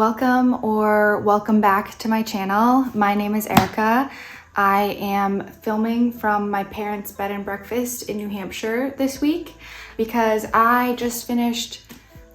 Welcome back to my channel. My name is Erica. I am filming from my parents' bed and breakfast in New Hampshire this week because I just finished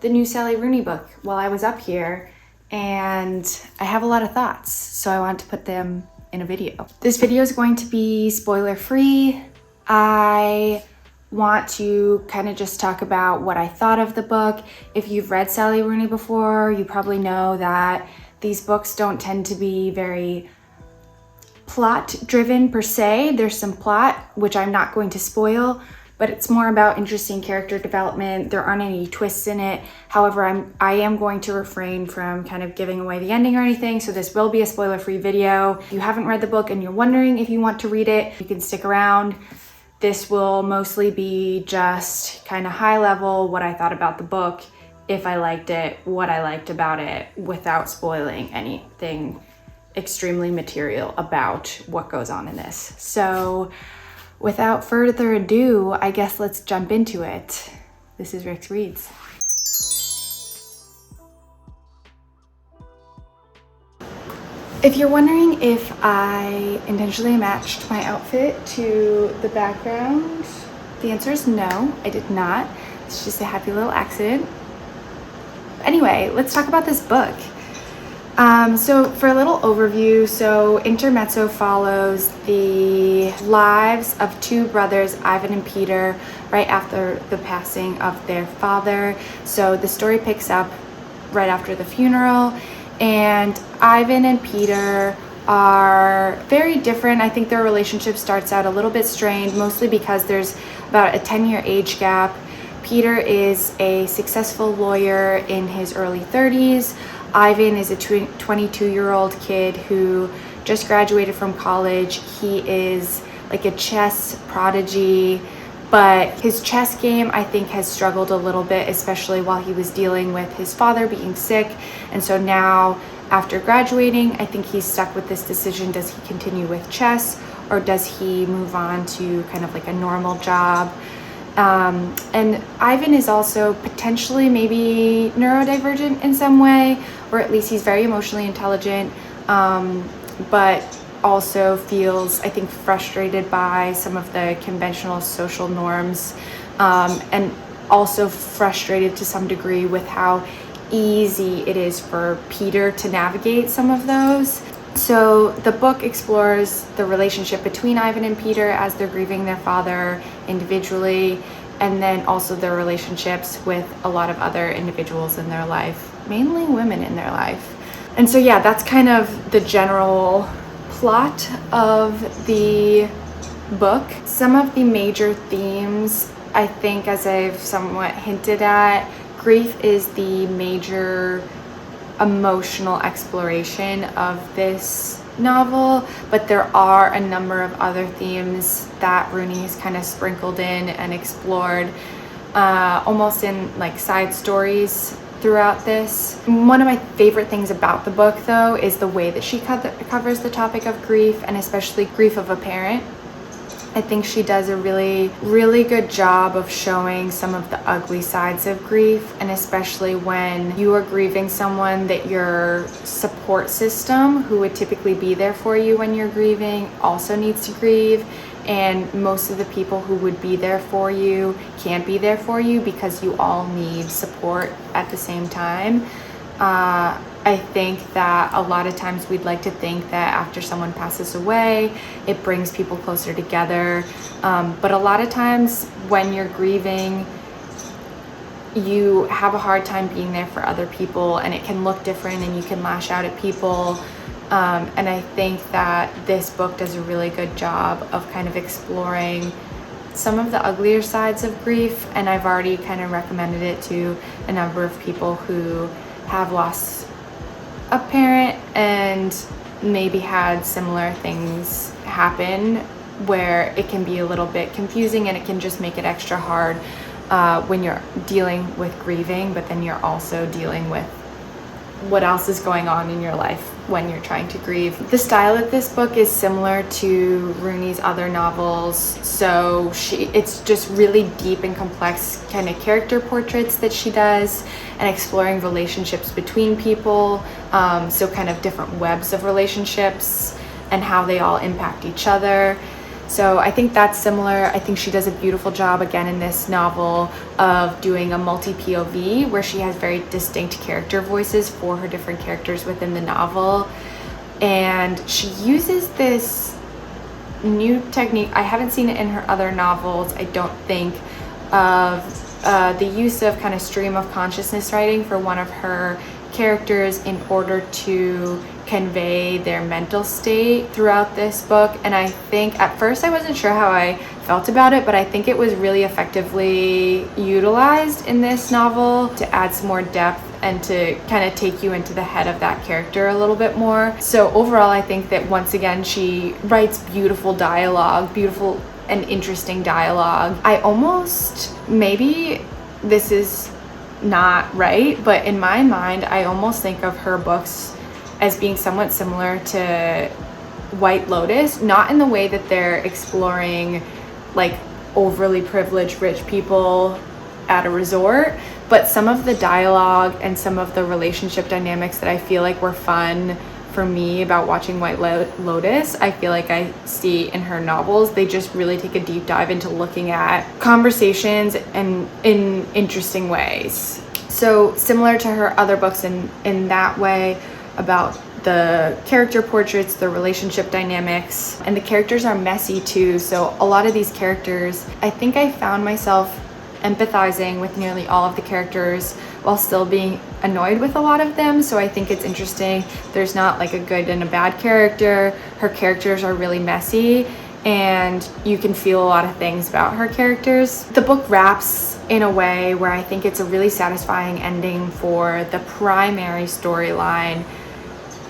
the new Sally Rooney book while I was up here, and I have a lot of thoughts, so I want to put them in a video. This video is going to be spoiler free. I want to kind of just talk about what I thought of the book. If you've read Sally Rooney before, you probably know that these books don't tend to be very plot driven per se. There's some plot, which I'm not going to spoil, but it's more about interesting character development. There aren't any twists in it. However, I am going to refrain from kind of giving away the ending or anything, so this will be a spoiler-free video. If you haven't read the book and you're wondering if you want to read it, you can stick around. This will mostly be just kind of high level, what I thought about the book, if I liked it, what I liked about it, without spoiling anything extremely material about what goes on in this. So without further ado, I guess let's jump into it. This is Rick's Reads. If you're wondering if I intentionally matched my outfit to the background, the answer is no, I did not. It's just a happy little accident. Anyway, let's talk about this book. So for a little overview, so Intermezzo follows the lives of two brothers, Ivan and Peter, right after the passing of their father. So the story picks up right after the funeral, and Ivan and Peter are very different. I think their relationship starts out a little bit strained, mostly because there's about a 10-year age gap. Peter is a successful lawyer in his early 30s. Ivan is a 22-year-old kid who just graduated from college. He is like a chess prodigy, but his chess game, I think, has struggled a little bit, especially while he was dealing with his father being sick. And so now, after graduating, I think he's stuck with this decision. Does he continue with chess, or does he move on to kind of like a normal job? And Ivan is also potentially maybe neurodivergent in some way, or at least he's very emotionally intelligent, but also feels, I think, frustrated by some of the conventional social norms, and also frustrated to some degree with how easy it is for Peter to navigate some of those. So the book explores the relationship between Ivan and Peter as they're grieving their father individually, and then also their relationships with a lot of other individuals in their life, mainly women in their life. And so yeah, that's kind of the general plot of the book. Some of the major themes, I think, as I've somewhat hinted at, grief is the major emotional exploration of this novel, but there are a number of other themes that Rooney has kind of sprinkled in and explored almost in like side stories throughout this. One of my favorite things about the book, though, is the way that she covers the topic of grief, and especially grief of a parent. I think she does a really, really good job of showing some of the ugly sides of grief, and especially when you are grieving someone that your support system, who would typically be there for you when you're grieving, also needs to grieve. And most of the people who would be there for you can't be there for you because you all need support at the same time. I think that a lot of times we'd like to think that after someone passes away, it brings people closer together. But a lot of times when you're grieving, you have a hard time being there for other people, and it can look different, and you can lash out at people. And I think that this book does a really good job of kind of exploring some of the uglier sides of grief, and I've already kind of recommended it to a number of people who have lost a parent and maybe had similar things happen, where it can be a little bit confusing and it can just make it extra hard when you're dealing with grieving, but then you're also dealing with what else is going on in your life when you're trying to grieve. The style of this book is similar to Rooney's other novels, so it's just really deep and complex kind of character portraits that she does, and exploring relationships between people, so kind of different webs of relationships and how they all impact each other. So I think that's similar. I think she does a beautiful job again in this novel of doing a multi-POV where she has very distinct character voices for her different characters within the novel. And she uses this new technique, I haven't seen it in her other novels, I don't think, of the use of kind of stream of consciousness writing for one of her characters in order to convey their mental state throughout this book. And I think at first I wasn't sure how I felt about it, but I think it was really effectively utilized in this novel to add some more depth and to kind of take you into the head of that character a little bit more. So overall, I think that once again she writes beautiful dialogue, beautiful and interesting dialogue. I almost, maybe this is not right, but in my mind I almost think of her books as being somewhat similar to White Lotus, not in the way that they're exploring like overly privileged rich people at a resort, but some of the dialogue and some of the relationship dynamics that I feel like were fun for me about watching White Lotus, I feel like I see in her novels. They just really take a deep dive into looking at conversations and in interesting ways. So similar to her other books in that way, about the character portraits, the relationship dynamics, and the characters are messy too. So a lot of these characters, I think I found myself empathizing with nearly all of the characters while still being annoyed with a lot of them. So I think it's interesting. There's not like a good and a bad character. Her characters are really messy and you can feel a lot of things about her characters. The book wraps in a way where I think it's a really satisfying ending for the primary storyline.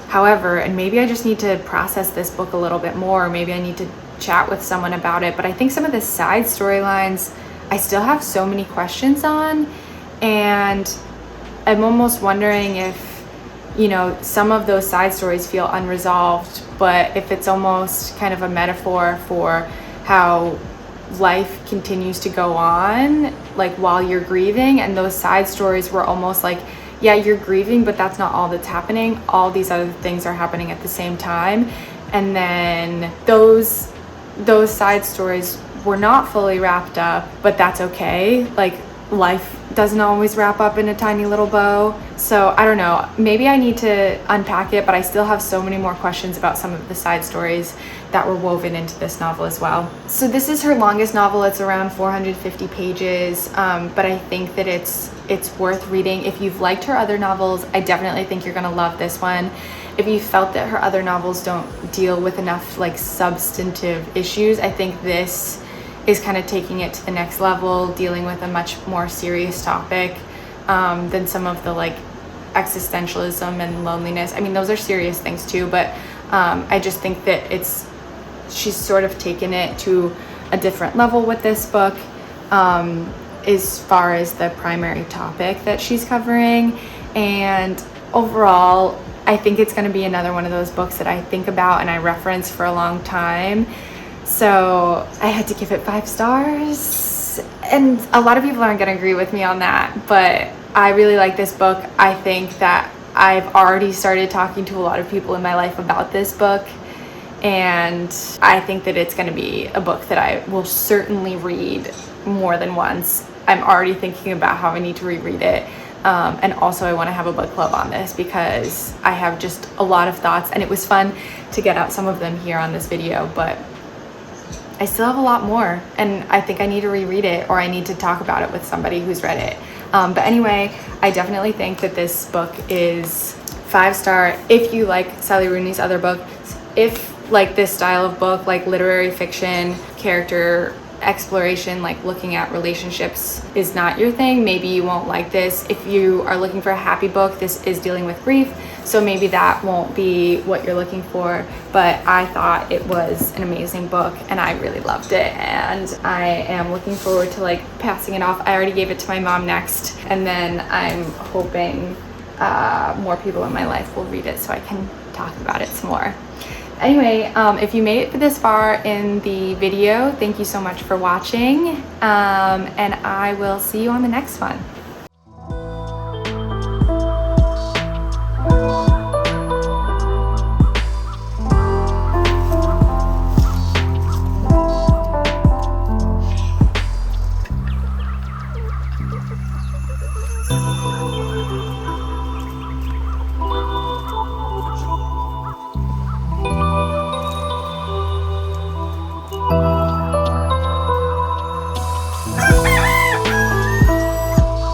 However, and maybe I just need to process this book a little bit more, maybe I need to chat with someone about it, but I think some of the side storylines I still have so many questions on, and I'm almost wondering if, you know, some of those side stories feel unresolved, but if it's almost kind of a metaphor for how life continues to go on, like while you're grieving, and those side stories were almost like, yeah, you're grieving, but that's not all that's happening. All these other things are happening at the same time. And then those side stories were not fully wrapped up, but that's okay. Like, life doesn't always wrap up in a tiny little bow. So I don't know, maybe I need to unpack it, but I still have so many more questions about some of the side stories that were woven into this novel as well. So this is her longest novel. It's around 450 pages, but I think that it's worth reading. If you've liked her other novels, I definitely think you're gonna love this one. If you felt that her other novels don't deal with enough like substantive issues, I think this is kind of taking it to the next level, dealing with a much more serious topic than some of the like existentialism and loneliness. I mean, those are serious things too, but I just think that she's sort of taken it to a different level with this book as far as the primary topic that she's covering. And overall, I think it's going to be another one of those books that I think about and I reference for a long time. So I had to give it 5 stars, and a lot of people aren't going to agree with me on that, but I really like this book. I think that I've already started talking to a lot of people in my life about this book, and I think that it's going to be a book that I will certainly read more than once. I'm already thinking about how I need to reread it. And also I want to have a book club on this because I have just a lot of thoughts, and it was fun to get out some of them here on this video, but I still have a lot more, and I think I need to reread it, or I need to talk about it with somebody who's read it. But anyway, I definitely think that this book is 5-star. If you like Sally Rooney's other book, if like this style of book, like literary fiction, character exploration, like looking at relationships is not your thing, maybe you won't like this. If you are looking for a happy book, this is dealing with grief, so maybe that won't be what you're looking for. But I thought it was an amazing book and I really loved it, and I am looking forward to like passing it off. I already gave it to my mom next, and then I'm hoping more people in my life will read it so I can talk about it some more. Anyway, if you made it this far in the video, thank you so much for watching, and I will see you on the next one.